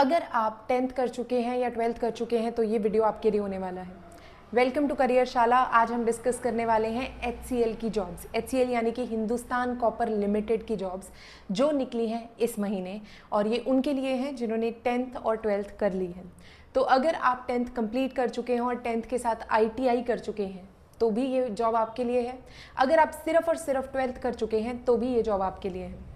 अगर आप 10th कर चुके हैं या 12th कर चुके हैं तो ये वीडियो आपके लिए होने वाला है। वेलकम टू करियर शाला। आज हम डिस्कस करने वाले हैं HCL की जॉब्स। HCL यानी कि हिंदुस्तान कॉपर लिमिटेड की जॉब्स जो निकली हैं इस महीने, और ये उनके लिए हैं जिन्होंने 10th और 12th कर ली है। तो अगर आप 10th कंप्लीट कर चुके हैं और 10th के साथ ITI कर चुके हैं तो भी ये जॉब आपके लिए है। अगर आप सिर्फ और सिर्फ 12th कर चुके हैं तो भी ये जॉब आपके लिए है।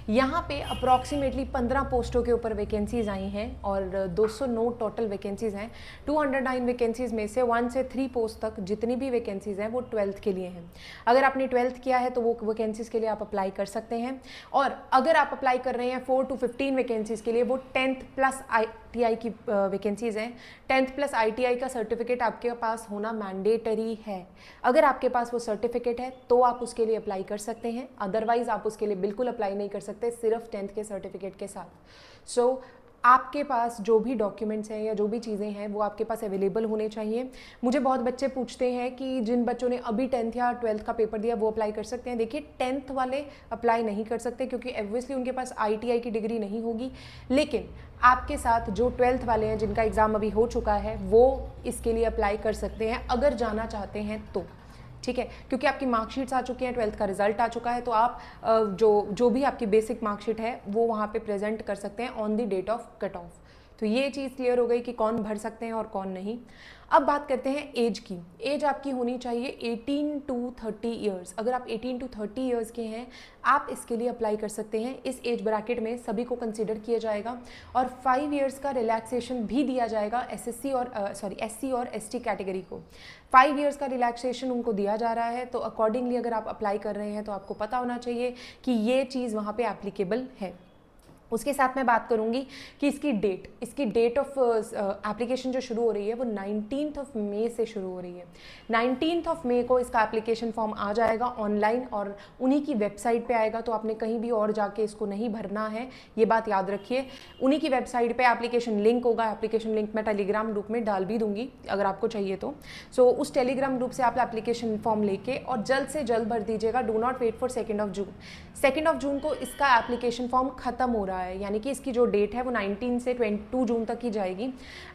यहाँ पे अप्रॉक्सीमेटली 15 पोस्टों के ऊपर वैकेंसीज आई हैं और 209 टोटल वैकेंसीज हैं। 209 वैकेंसीज में से 1 से 3 पोस्ट तक जितनी भी वैकेंसीज हैं वो 12th के लिए हैं। अगर आपने 12th किया है तो वो वैकेंसीज के लिए आप अप्लाई कर सकते हैं, और अगर आप अप्लाई कर रहे हैं 4 to 15 वैकेंसीज के लिए वो 10th प्लस ITI की वैकेंसीज हैं। 10th प्लस ITI का सर्टिफिकेट आपके पास होना मैंडेटरी है। अगर आपके पास वो सर्टिफिकेट है तो आप उसके लिए अप्लाई कर सकते हैं, अदरवाइज आप उसके लिए बिल्कुल अप्लाई नहीं कर सकते सिर्फ 10th के सर्टिफिकेट के साथ। सो आपके पास जो भी डॉक्यूमेंट्स हैं या जो भी चीज़ें हैं वो आपके पास अवेलेबल होने चाहिए। मुझे बहुत बच्चे पूछते हैं कि जिन बच्चों ने अभी 10th या 12th का पेपर दिया वो अप्लाई कर सकते हैं। देखिए 10th वाले अप्लाई नहीं कर सकते क्योंकि ऑब्वियसली उनके पास ITI की डिग्री नहीं होगी, लेकिन आपके साथ जो 12th वाले हैं जिनका एग्ज़ाम अभी हो चुका है वो इसके लिए अप्लाई कर सकते हैं अगर जाना चाहते हैं तो। ठीक है, क्योंकि आपकी मार्कशीट्स आ चुकी हैं, 12th का रिजल्ट आ चुका है, तो आप जो भी आपकी बेसिक मार्कशीट है वो वहाँ पे प्रेजेंट कर सकते हैं on the date of cut off. तो ये चीज़ क्लियर हो गई कि कौन भर सकते हैं और कौन नहीं। अब बात करते हैं एज की। एज आपकी होनी चाहिए 18 to 30 ईयर्स। अगर आप 18 to 30 ईयर्स के हैं आप इसके लिए अप्लाई कर सकते हैं। इस एज ब्रैकेट में सभी को कंसीडर किया जाएगा और 5 ईयर्स का रिलैक्सेशन भी दिया जाएगा SC और ST कैटेगरी को। 5 ईयर्स का रिलैक्सेशन उनको दिया जा रहा है, तो अकॉर्डिंगली अगर आप अप्लाई कर रहे हैं तो आपको पता होना चाहिए कि ये चीज़ वहाँ पे एप्लीकेबल है। उसके साथ मैं बात करूंगी कि इसकी डेट ऑफ एप्लीकेशन जो शुरू हो रही है वो 19th मई से शुरू हो रही है। 19th मई को इसका एप्लीकेशन फॉर्म आ जाएगा ऑनलाइन और उन्हीं की वेबसाइट पे आएगा, तो आपने कहीं भी और जाके इसको नहीं भरना है, ये बात याद रखिए। उन्हीं की वेबसाइट पे एप्लीकेशन लिंक होगा। एप्लीकेशन लिंक मैं टेलीग्राम ग्रुप में डाल भी दूंगी अगर आपको चाहिए तो। सो उस टेलीग्राम ग्रुप से आप एप्लीकेशन फॉर्म लेके और जल्द से जल्द भर दीजिएगा। डू नॉट वेट फॉर 2 जून। 2 जून को इसका एप्लीकेशन फॉर्म खत्म हो रहा है, यानी कि इसकी जो डेट है वो 19 से 22 जून तक ही जाएगी।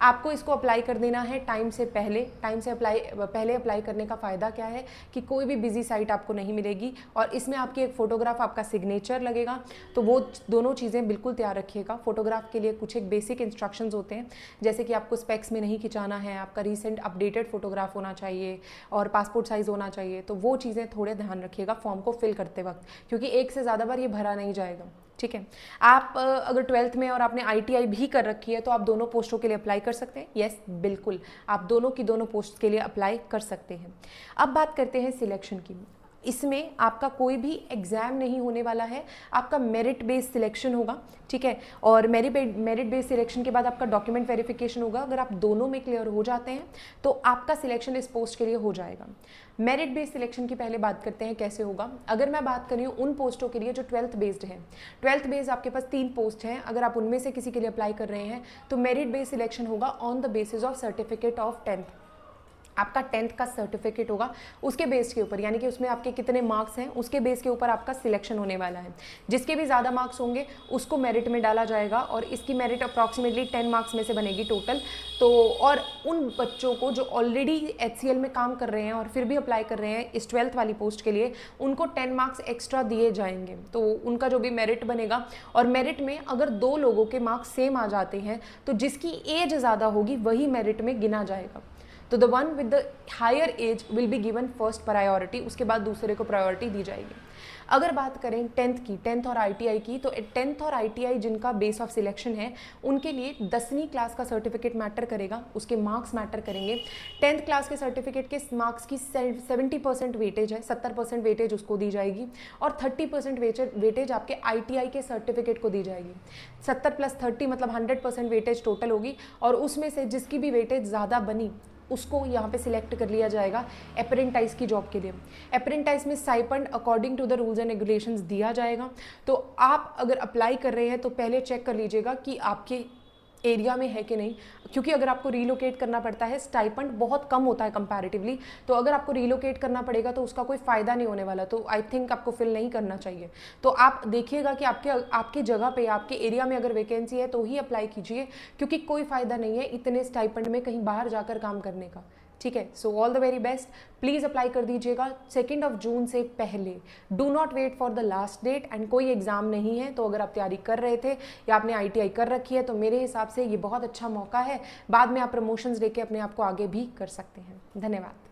आपको इसको अप्लाई कर देना है टाइम से पहले। पहले अप्लाई करने का फ़ायदा क्या है कि कोई भी बिजी साइट आपको नहीं मिलेगी और इसमें आपकी एक फ़ोटोग्राफ, आपका सिग्नेचर लगेगा, तो वो दोनों चीज़ें बिल्कुल तैयार रखिएगा। फोटोग्राफ के लिए कुछ एक बेसिक इंस्ट्रक्शंस होते हैं, जैसे कि आपको स्पेक्स में नहीं खिंचाना है, आपका रिसेंट अपडेटेड फोटोग्राफ होना चाहिए और पासपोर्ट साइज़ होना चाहिए। तो वो चीज़ें थोड़े ध्यान रखिएगा फॉर्म को फिल करते वक्त, क्योंकि एक से ज़्यादा बार ये भरा नहीं जाएगा। ठीक है, आप अगर 12th में और आपने ITI भी कर रखी है तो आप दोनों पोस्टों के लिए अप्लाई कर सकते हैं। यस, बिल्कुल आप दोनों की दोनों पोस्ट के लिए अप्लाई कर सकते हैं। अब बात करते हैं सिलेक्शन की। इसमें आपका कोई भी एग्ज़ाम नहीं होने वाला है, आपका मेरिट बेस्ड सिलेक्शन होगा। ठीक है, और मेरिट बेस्ड सिलेक्शन के बाद आपका डॉक्यूमेंट वेरिफिकेशन होगा। अगर आप दोनों में क्लियर हो जाते हैं तो आपका सिलेक्शन इस पोस्ट के लिए हो जाएगा। मेरिट बेस्ड सिलेक्शन की पहले बात करते हैं कैसे होगा। अगर मैं बात कर रही हूँ उन पोस्टों के लिए जो 12th बेस्ड है, 12th बेस्ड आपके पास 3 पोस्ट हैं। अगर आप उनमें से किसी के लिए अप्लाई कर रहे हैं तो मेरिट बेस्ड सिलेक्शन होगा on the basis of certificate of 10th। आपका 10th का सर्टिफिकेट होगा, उसके बेस के ऊपर, यानी कि उसमें आपके कितने मार्क्स हैं उसके बेस के ऊपर आपका सिलेक्शन होने वाला है। जिसके भी ज़्यादा मार्क्स होंगे उसको मेरिट में डाला जाएगा और इसकी मेरिट अप्रॉक्सीमेटली 10 मार्क्स में से बनेगी टोटल। तो और उन बच्चों को जो ऑलरेडी HCL में काम कर रहे हैं और फिर भी अप्लाई कर रहे हैं इस 12th वाली पोस्ट के लिए, उनको 10 मार्क्स एक्स्ट्रा दिए जाएंगे। तो उनका जो भी मेरिट बनेगा, और मेरिट में अगर 2 लोगों के मार्क्स सेम आ जाते हैं तो जिसकी एज ज़्यादा होगी वही मेरिट में गिना जाएगा। तो the one with the higher age will be given first priority, उसके बाद दूसरे को प्रायोरिटी दी जाएगी। अगर बात करें 10th और ITI की, तो 10th और ITI जिनका बेस ऑफ सिलेक्शन है उनके लिए 10वीं क्लास का सर्टिफिकेट मैटर करेगा, उसके मार्क्स मैटर करेंगे। 10th क्लास के सर्टिफिकेट के मार्क्स की 70% वेटेज है, 70% वेटेज उसको दी जाएगी और 30% वेटेज आपके ITI के सर्टिफिकेट को दी जाएगी। 70 + 30 मतलब 100% वेटेज टोटल होगी, और उसमें से जिसकी भी वेटेज ज़्यादा बनी उसको यहाँ पे सिलेक्ट कर लिया जाएगा अप्रेंटाइज की जॉब के लिए। अप्रेंटाइज में stipend according to the rules and regulations दिया जाएगा। तो आप अगर अप्लाई कर रहे हैं तो पहले चेक कर लीजिएगा कि आपके एरिया में है कि नहीं, क्योंकि अगर आपको रीलोकेट करना पड़ता है, स्टाइपेंड बहुत कम होता है कंपैरेटिवली, तो अगर आपको रीलोकेट करना पड़ेगा तो उसका कोई फ़ायदा नहीं होने वाला, तो आई थिंक आपको फिल नहीं करना चाहिए। तो आप देखिएगा कि आपकी जगह पे, आपके एरिया में अगर वैकेंसी है तो ही अप्लाई कीजिए, क्योंकि कोई फ़ायदा नहीं है इतने स्टाइपेंड में कहीं बाहर जाकर काम करने का। ठीक है, so all the very best, please apply कर दीजिएगा 2 जून से पहले। Do not wait for the last date, and कोई एग्ज़ाम नहीं है, तो अगर आप तैयारी कर रहे थे या आपने ITI कर रखी है तो मेरे हिसाब से ये बहुत अच्छा मौका है, बाद में आप प्रमोशंस लेके अपने आप को आगे भी कर सकते हैं। धन्यवाद।